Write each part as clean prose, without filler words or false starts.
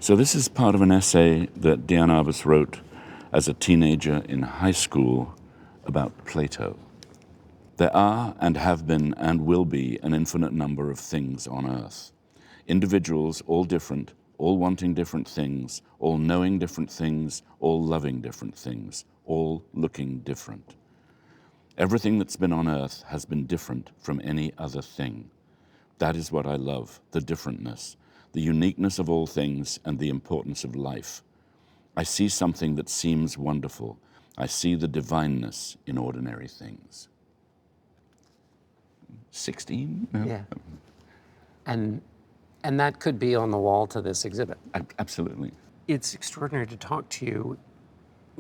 So this is part of an essay that Diane Arbus wrote as a teenager in high school about Plato. There are and have been and will be an infinite number of things on earth. Individuals, all different, all wanting different things, all knowing different things, all loving different things, all looking different. Everything that's been on earth has been different from any other thing. That is what I love, the differentness, the uniqueness of all things and the importance of life. I see something that seems wonderful. I see the divineness in ordinary things. 16? No? Yeah. And that could be on the wall to this exhibit. Absolutely. It's extraordinary to talk to you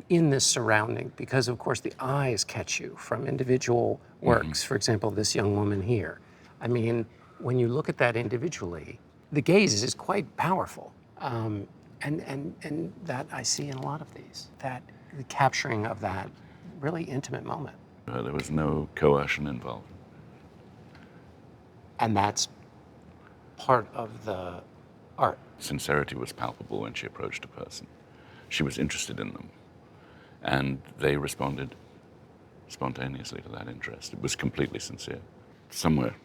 in this surrounding because, of course, the eyes catch you from individual works. For example, this young woman here. I mean, when you look at that individually, the gaze is quite powerful. And that I see in a lot of these, that the capturing of that really intimate moment. There was no coercion involved. And that's part of the art. Sincerity was palpable when she approached a person. She was interested in them. And they responded spontaneously to that interest. It was completely sincere. Somewhere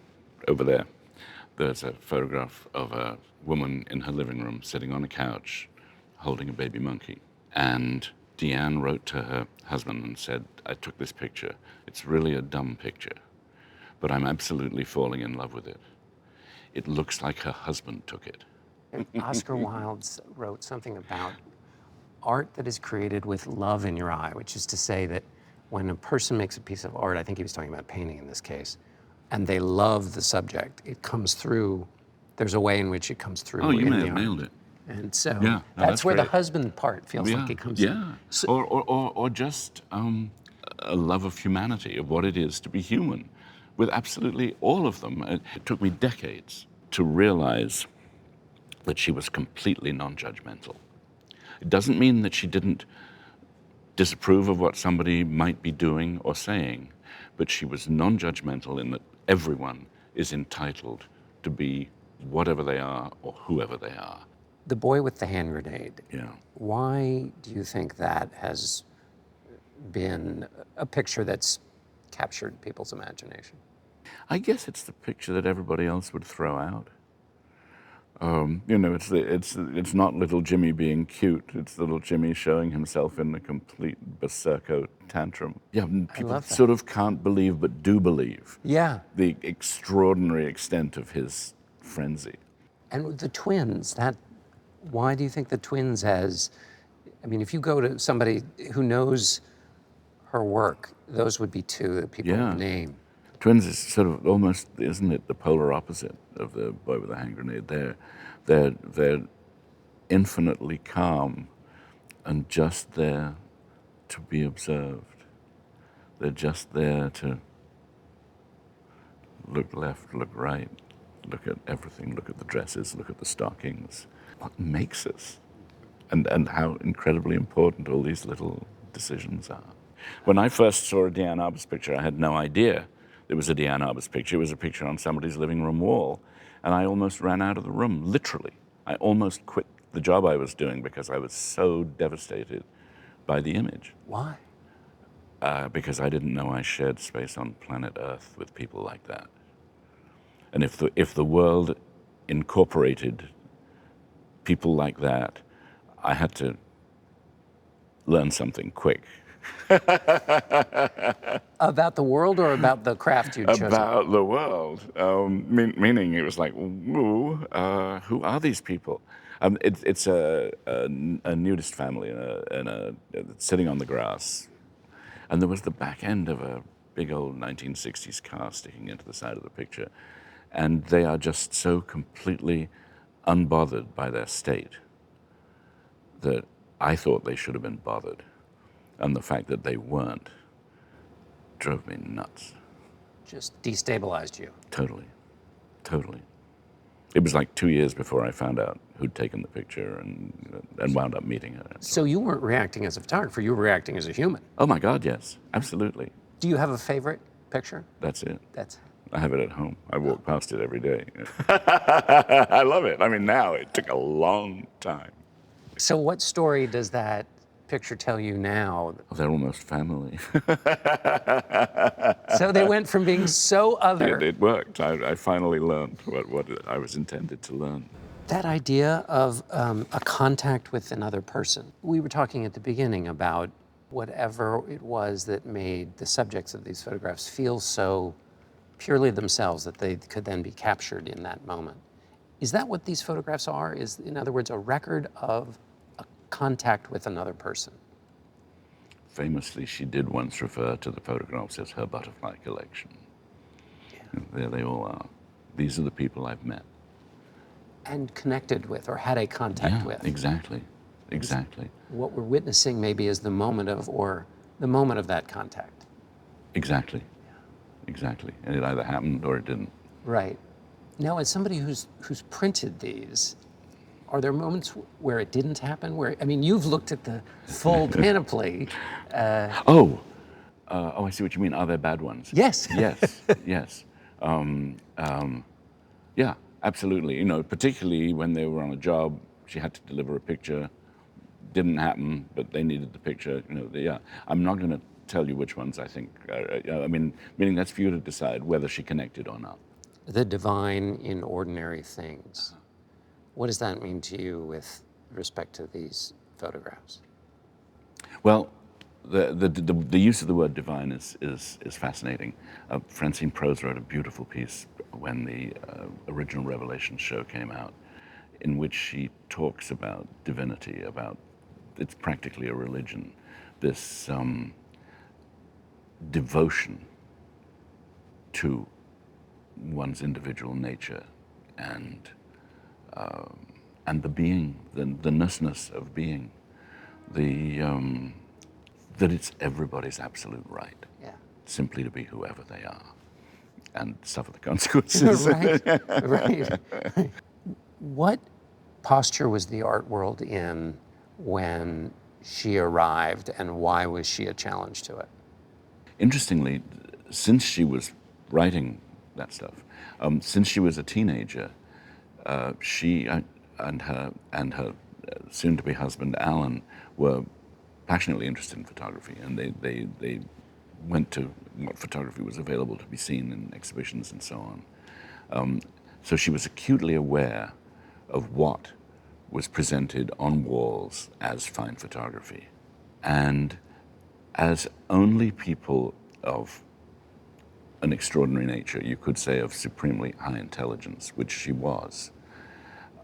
over there's a photograph of a woman in her living room sitting on a couch holding a baby monkey. And Diane wrote to her husband and said, I took this picture. It's really a dumb picture, but I'm absolutely falling in love with it. It looks like her husband took it. Oscar Wilde wrote something about art that is created with love in your eye, which is to say that when a person makes a piece of art, I think he was talking about painting in this case, and they love the subject, it comes through, there's a way in which it comes through. Oh, you may have nailed it. And so Yeah, no, that's where great. the husband part feels like it comes Yeah, So, or just a love of humanity, of what it is to be human, with absolutely all of them. It took me decades to realize that she was completely non-judgmental. It doesn't mean that she didn't disapprove of what somebody might be doing or saying, but she was non-judgmental in that everyone is entitled to be whatever they are or whoever they are. The boy with the hand grenade. Yeah. Why do you think that has been a picture that's captured people's imagination? I guess it's the picture that everybody else would throw out. It's not little Jimmy being cute. It's little Jimmy showing himself in a complete berserko tantrum. Yeah, people sort of can't believe but do believe. Yeah. The extraordinary extent of his frenzy. And with the twins, why do you think the twins I mean, if you go to somebody who knows her work, those would be two that people would name. Twins is sort of almost, isn't it, the polar opposite of the boy with the hand grenade. They're infinitely calm and just there to be observed. They're just there to look left, look right, look at everything, look at the dresses, look at the stockings. What makes us? And how incredibly important all these little decisions are. When I first saw a Diane Arbus picture, I had no idea it was a Diane Arbus picture. It was a picture on somebody's living room wall. And I almost ran out of the room, literally. I almost quit the job I was doing because I was so devastated by the image. Why? Because I didn't know I shared space on planet Earth with people like that. And if the world incorporated people like that, I had to learn something quick. About the world or about the craft you'd chosen? About the world, meaning it was like, who are these people? It's a nudist family sitting on the grass, and there was the back end of a big old 1960s car sticking into the side of the picture, and they are just so completely unbothered by their state that I thought they should have been bothered. And the fact that they weren't drove me nuts. Just destabilized you. Totally. It was like 2 years before I found out who'd taken the picture and wound up meeting her. So you weren't reacting as a photographer, you were reacting as a human. Oh my God, yes, absolutely. Do you have a favorite picture? That's it. That's I have it at home. I walk past it every day. I love it. I mean, now it took a long time. So what story does that picture tell you now? Oh, they're almost family. So they went from being so other. It worked. I finally learned what I was intended to learn. That idea of a contact with another person. We were talking at the beginning about whatever it was that made the subjects of these photographs feel so purely themselves that they could then be captured in that moment. Is that what these photographs are? Is, in other words, a record of a contact with another person? Famously, she did once refer to the photographs as her butterfly collection. Yeah. There they all are. These are the people I've met. And connected with, or had a contact with. Exactly. What we're witnessing maybe is the moment of that contact. Exactly. And it either happened or it didn't. Right. Now, as somebody who's printed these, are there moments where it didn't happen? Where, I mean, you've looked at the full panoply. I see what you mean. Are there bad ones? Yes. Yes. Yeah, absolutely. You know, particularly when they were on a job, she had to deliver a picture. Didn't happen, but they needed the picture. You know, yeah. I'm not going to tell you which ones I think. Meaning that's for you to decide whether she connected or not. The divine in ordinary things. What does that mean to you with respect to these photographs? Well, the use of the word divine is fascinating. Francine Prose wrote a beautiful piece when the original Revelation show came out, in which she talks about divinity, about it's practically a religion, this devotion to one's individual nature and the being, the ness of being, that it's everybody's absolute right, simply to be whoever they are, and suffer the consequences. Right. What posture was the art world in when she arrived, and why was she a challenge to it? Interestingly, since she was writing that stuff, since she was a teenager, she and her soon-to-be husband Alan were passionately interested in photography, and they went to what photography was available to be seen in exhibitions and so on. So she was acutely aware of what was presented on walls as fine photography. And as only people of an extraordinary nature, you could say of supremely high intelligence, which she was,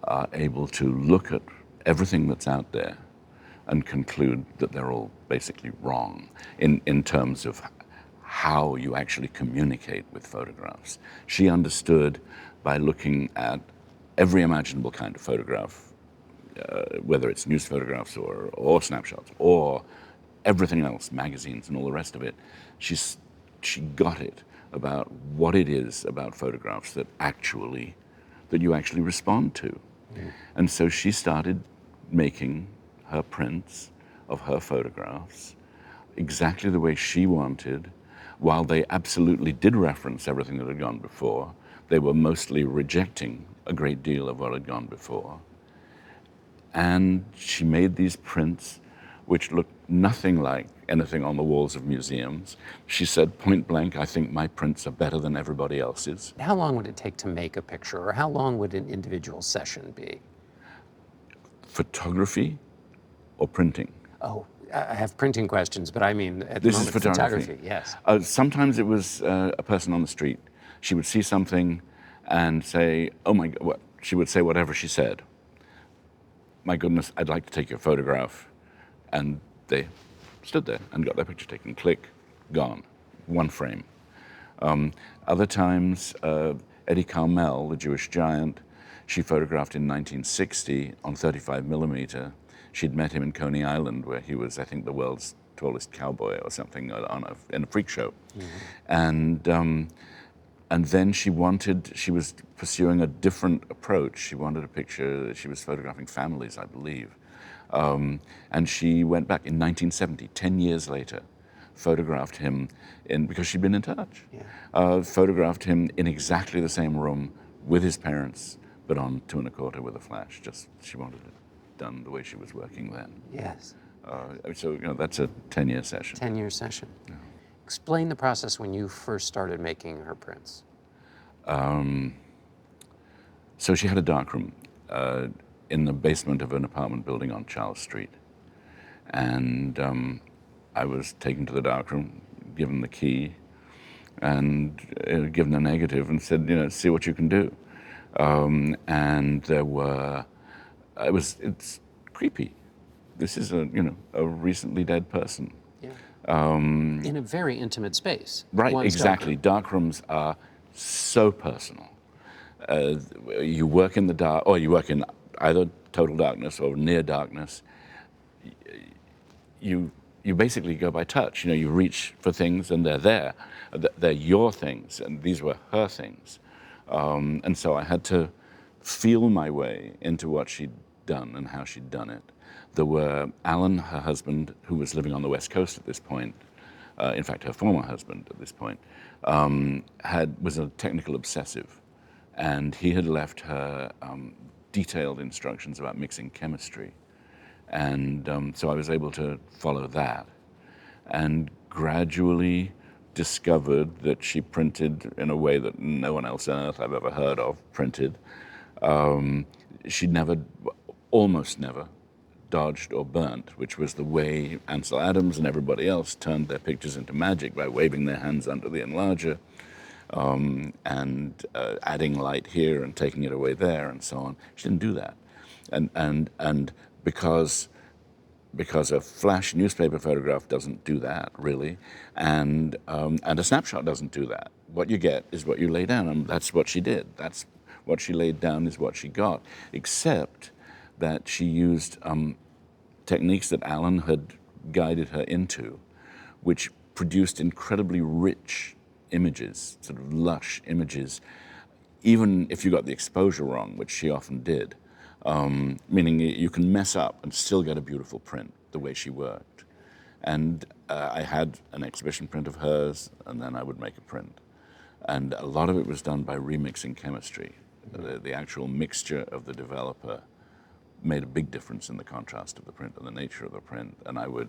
are able to look at everything that's out there and conclude that they're all basically wrong in terms of how you actually communicate with photographs. She understood by looking at every imaginable kind of photograph, whether it's news photographs or snapshots or everything else, magazines and all the rest of it, she got it about what it is about photographs that you actually respond to. And so she started making her prints of her photographs exactly the way she wanted. While they absolutely did reference everything that had gone before, they were mostly rejecting a great deal of what had gone before. And she made these prints which looked nothing like anything on the walls of museums. She said point blank, I think my prints are better than everybody else's. How long would it take to make a picture, or how long would an individual session be? Photography or printing? Oh, I have printing questions, but I mean, at the This moment, is photography. Yes. Sometimes it was a person on the street. She would see something and say, oh my God, she would say whatever she said. My goodness, I'd like to take your photograph. And they stood there and got their picture taken. Click, gone, one frame. Other times, Eddie Carmel, the Jewish giant, she photographed in 1960 on 35 millimeter. She'd met him in Coney Island, where he was, I think, the world's tallest cowboy or something in a freak show. Mm-hmm. And then she was pursuing a different approach. She wanted a picture, she was photographing families, I believe. And she went back in 1970, 10 years later, photographed him because she'd been in touch, photographed him in exactly the same room with his parents, but on 2 1/4 with a flash, just she wanted it. done the way she was working then. Yes. So that's a 10-year session. 10-year session. Yeah. Explain the process when you first started making her prints. So she had a darkroom in the basement of an apartment building on Charles Street. And I was taken to the darkroom, given the key, and given a negative and said, see what you can do. And there were, it's creepy. This is a recently dead person. Yeah. In a very intimate space. Right, exactly. Darkrooms are so personal. You work in the dark, or you work in either total darkness or near darkness. You basically go by touch. You reach for things and they're there. They're your things, and these were her things. And so I had to feel my way into what she'd done and how she'd done it. There were Alan, her husband, who was living on the West Coast at this point. In fact, her former husband at this point was a technical obsessive, and he had left her detailed instructions about mixing chemistry. And so I was able to follow that, and gradually discovered that she printed in a way that no one else on earth I've ever heard of printed. She almost never, dodged or burnt, which was the way Ansel Adams and everybody else turned their pictures into magic, by waving their hands under the enlarger and adding light here and taking it away there and so on. She didn't do that. And because a flash newspaper photograph doesn't do that, really, and a snapshot doesn't do that. What you get is what you lay down, and that's what she did. That's what she laid down is what she got, except that she used techniques that Alan had guided her into, which produced incredibly rich images, sort of lush images, even if you got the exposure wrong, which she often did. Meaning you can mess up and still get a beautiful print the way she worked. And I had an exhibition print of hers, and then I would make a print. And a lot of it was done by remixing chemistry. The actual mixture of the developer made a big difference in the contrast of the print and the nature of the print. And I would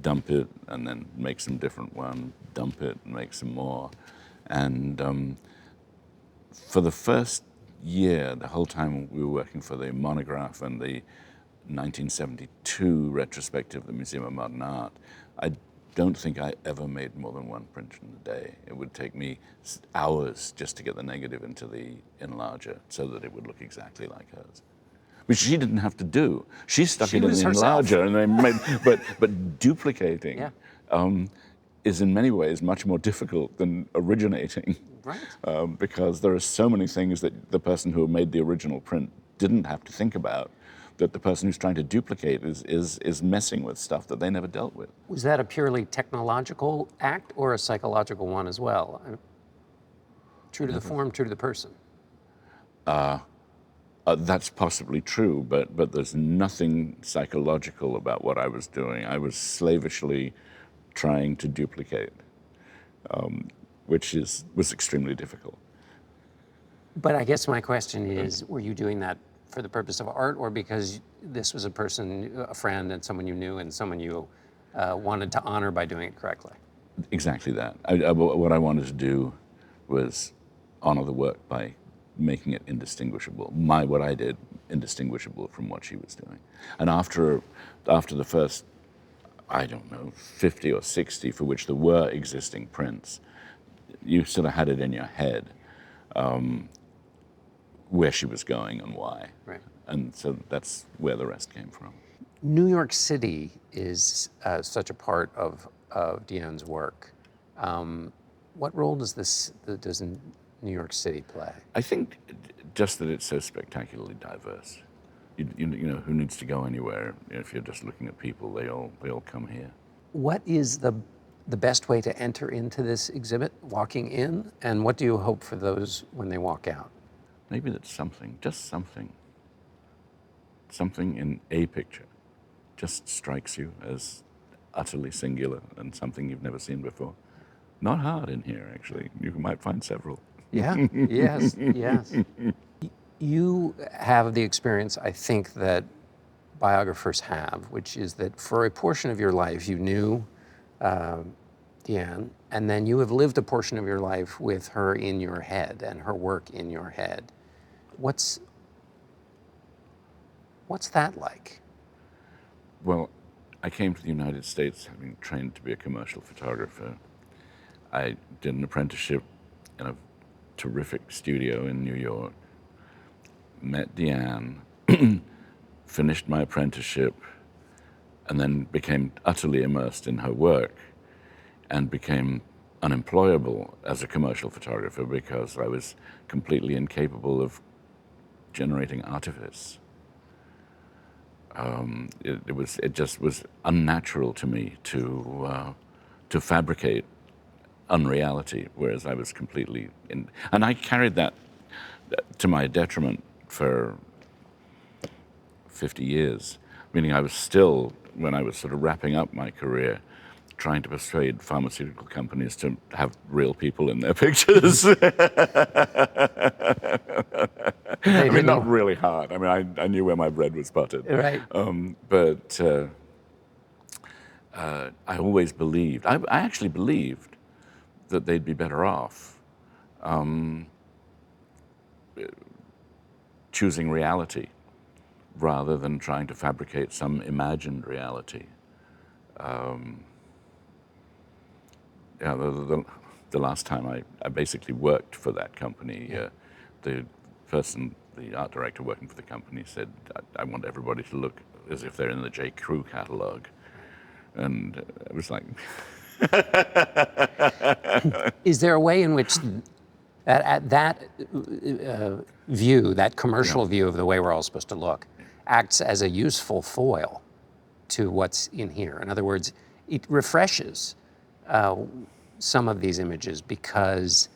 dump it and then make some different one, dump it and make some more. And for the first year, the whole time we were working for the monograph and the 1972 retrospective of the Museum of Modern Art, I don't think I ever made more than one print in a day. It would take me hours just to get the negative into the enlarger so that it would look exactly like hers, which she didn't have to do. She stuck it in the enlarger, and they made, but duplicating is in many ways much more difficult than originating. Right. Because there are so many things that the person who made the original print didn't have to think about, that the person who's trying to duplicate is messing with stuff that they never dealt with. Was that a purely technological act or a psychological one as well? True to the form, true to the person. That's possibly true, but there's nothing psychological about what I was doing. I was slavishly trying to duplicate, which was extremely difficult. But I guess my question is, were you doing that for the purpose of art, or because this was a person, a friend, and someone you knew, and someone you wanted to honor by doing it correctly? Exactly that. What I wanted to do was honor the work by making it indistinguishable. What I did, indistinguishable from what she was doing. And after the first, I don't know, 50 or 60 for which there were existing prints, you sort of had it in your head where she was going and why. Right. And so that's where the rest came from. New York City is such a part of Diane's work. What role does New York City play? I think just that it's so spectacularly diverse. You know, who needs to go anywhere? If you're just looking at people, they all come here. What is the best way to enter into this exhibit, walking in, and what do you hope for those when they walk out? Maybe that's just something in a picture just strikes you as utterly singular and something you've never seen before. Not hard in here, actually. You might find several. Yeah, yes, yes. You have the experience, I think, that biographers have, which is that for a portion of your life you knew Diane, and then you have lived a portion of your life with her in your head and her work in your head. What's that like? Well, I came to the United States having trained to be a commercial photographer. I did an apprenticeship in a terrific studio in New York, met Diane, finished my apprenticeship, and then became utterly immersed in her work and became unemployable as a commercial photographer because I was completely incapable of generating artifice. It just was unnatural to me to fabricate unreality, whereas I was completely in, and I carried that to my detriment for 50 years, meaning I was still, when I was sort of wrapping up my career, trying to persuade pharmaceutical companies to have real people in their pictures. I mean, not really hard. I mean, I knew where my bread was buttered. Right. But I always believed, I actually believed that they'd be better off choosing reality rather than trying to fabricate some imagined reality. Yeah, the last time I basically worked for that company, the art director working for the company said, I want everybody to look as if they're in the J. Crew catalog. And it was like... Is there a way in which that view, that commercial view of the way we're all supposed to look, acts as a useful foil to what's in here? In other words, it refreshes some of these images because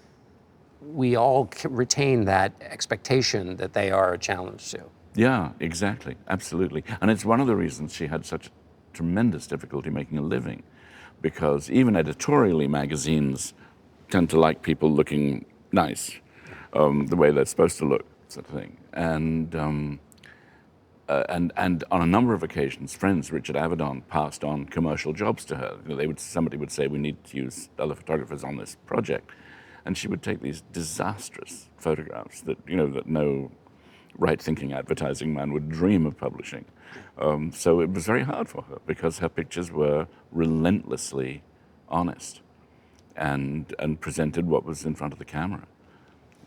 we all retain that expectation that they are a challenge to. Yeah, exactly, absolutely. And it's one of the reasons she had such tremendous difficulty making a living, because even editorially, magazines tend to like people looking nice, the way they're supposed to look, sort of thing. And on a number of occasions, friends, Richard Avedon, passed on commercial jobs to her. You know, somebody would say, we need to use other photographers on this project. And she would take these disastrous photographs that, you know, that no right-thinking advertising man would dream of publishing. So it was very hard for her because her pictures were relentlessly honest and presented what was in front of the camera.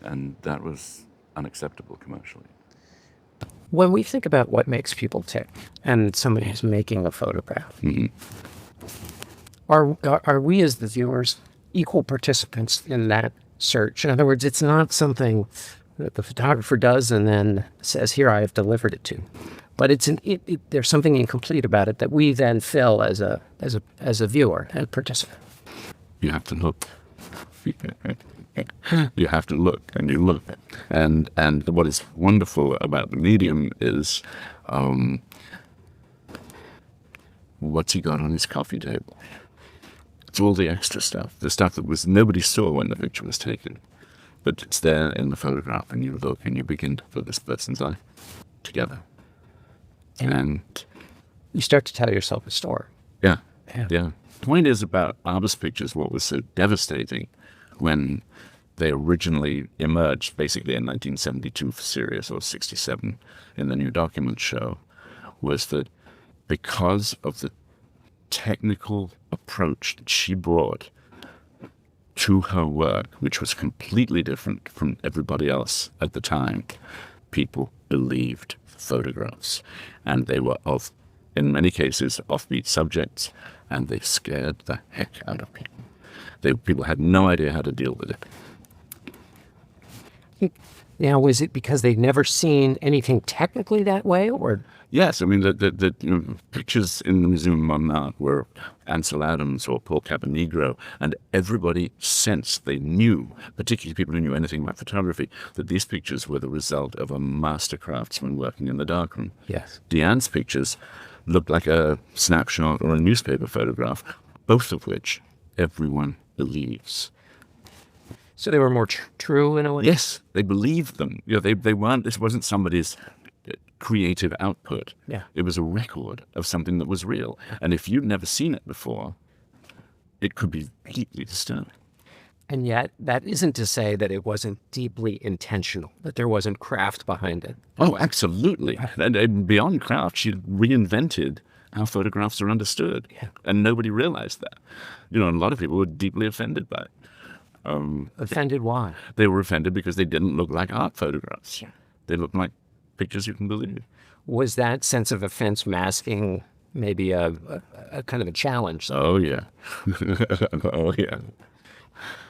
And that was unacceptable commercially. When we think about what makes people tick and somebody who's making a photograph, are we as the viewers equal participants in that search? In other words, it's not something that the photographer does and then says, here, I have delivered it to. But there's something incomplete about it that we then fill as a viewer and participant. You have to look. You have to look, and you look. And what is wonderful about the medium is what's he got on his coffee table? It's all the extra stuff, the stuff that nobody saw when the picture was taken. But it's there in the photograph, and you look and you begin to put this person's life together. And you start to tell yourself a story. Yeah. The point is about Arbus pictures, what was so devastating when they originally emerged, basically in 1972 for Sirius, or 67 in the New Documents show, was that because of the technical approach that she brought to her work, which was completely different from everybody else at the time, people believed photographs. And they were in many cases, offbeat subjects, and they scared the heck out of people. People had no idea how to deal with it. Now, was it because they'd never seen anything technically that way, or? Yes, I mean, the pictures in the Museum of Modern Art were Ansel Adams or Paul Caponegro, and everybody sensed, they knew, particularly people who knew anything about photography, that these pictures were the result of a master craftsman working in the darkroom. Yes. Diane's pictures looked like a snapshot or a newspaper photograph, both of which everyone believes. So they were more true in a way? Yes, they believed them. You know, they weren't. This wasn't somebody's creative output. Yeah. It was a record of something that was real. And if you'd never seen it before, it could be deeply disturbing. And yet, that isn't to say that it wasn't deeply intentional, that there wasn't craft behind it. Oh, absolutely. And beyond craft, she reinvented how photographs are understood. Yeah. And nobody realized that. You know, a lot of people were deeply offended by it. Offended why? They were offended because they didn't look like art photographs. Yeah. They looked like pictures you can believe. Was that sense of offense masking maybe a kind of a challenge? Oh, yeah. Oh, yeah.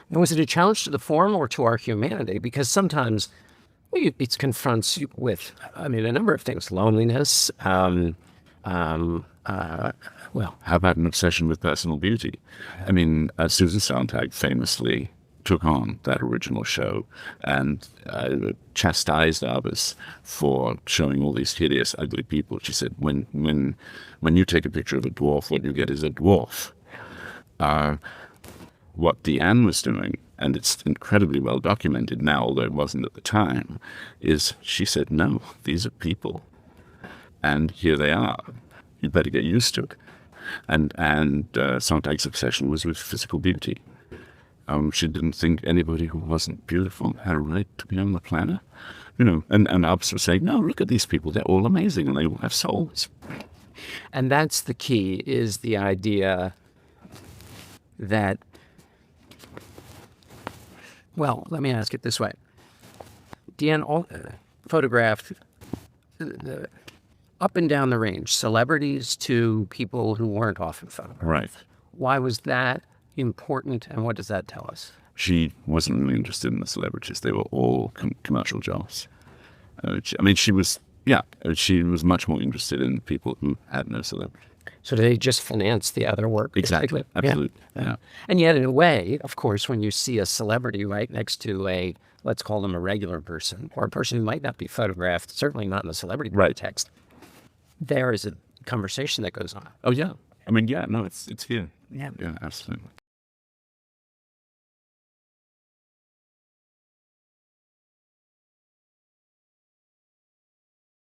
And was it a challenge to the form or to our humanity? Because sometimes it confronts you with, I mean, a number of things. Loneliness, well, How about an obsession with personal beauty? I mean, Susan Sontag famously took on that original show and chastised Arbus for showing all these hideous, ugly people. She said, when you take a picture of a dwarf, what you get is a dwarf. What Diane was doing, and it's incredibly well documented now, although it wasn't at the time, is she said, no, these are people. And here they are. You'd better get used to it. And Sontag's obsession was with physical beauty. She didn't think anybody who wasn't beautiful had a right to be on the planet. You know, and Arbus was saying, no, look at these people. They're all amazing and they all have souls. and that's the key, is the idea that, well, let me ask it this way. Diane photographed up and down the range, celebrities to people who weren't often photographed. Right. Why was that important, and what does that tell us? She wasn't really interested in the celebrities. They were all commercial jobs. She was much more interested in people who had no celebrity. So they just finance the other work? Exactly. basically? Absolutely. Yeah. And yet, in a way, of course, when you see a celebrity right next to a, let's call them a regular person, or a person who might not be photographed, certainly not in the celebrity Right. context, there is a conversation that goes on. Oh, yeah. I mean, yeah, no, it's here. Yeah. Yeah, absolutely.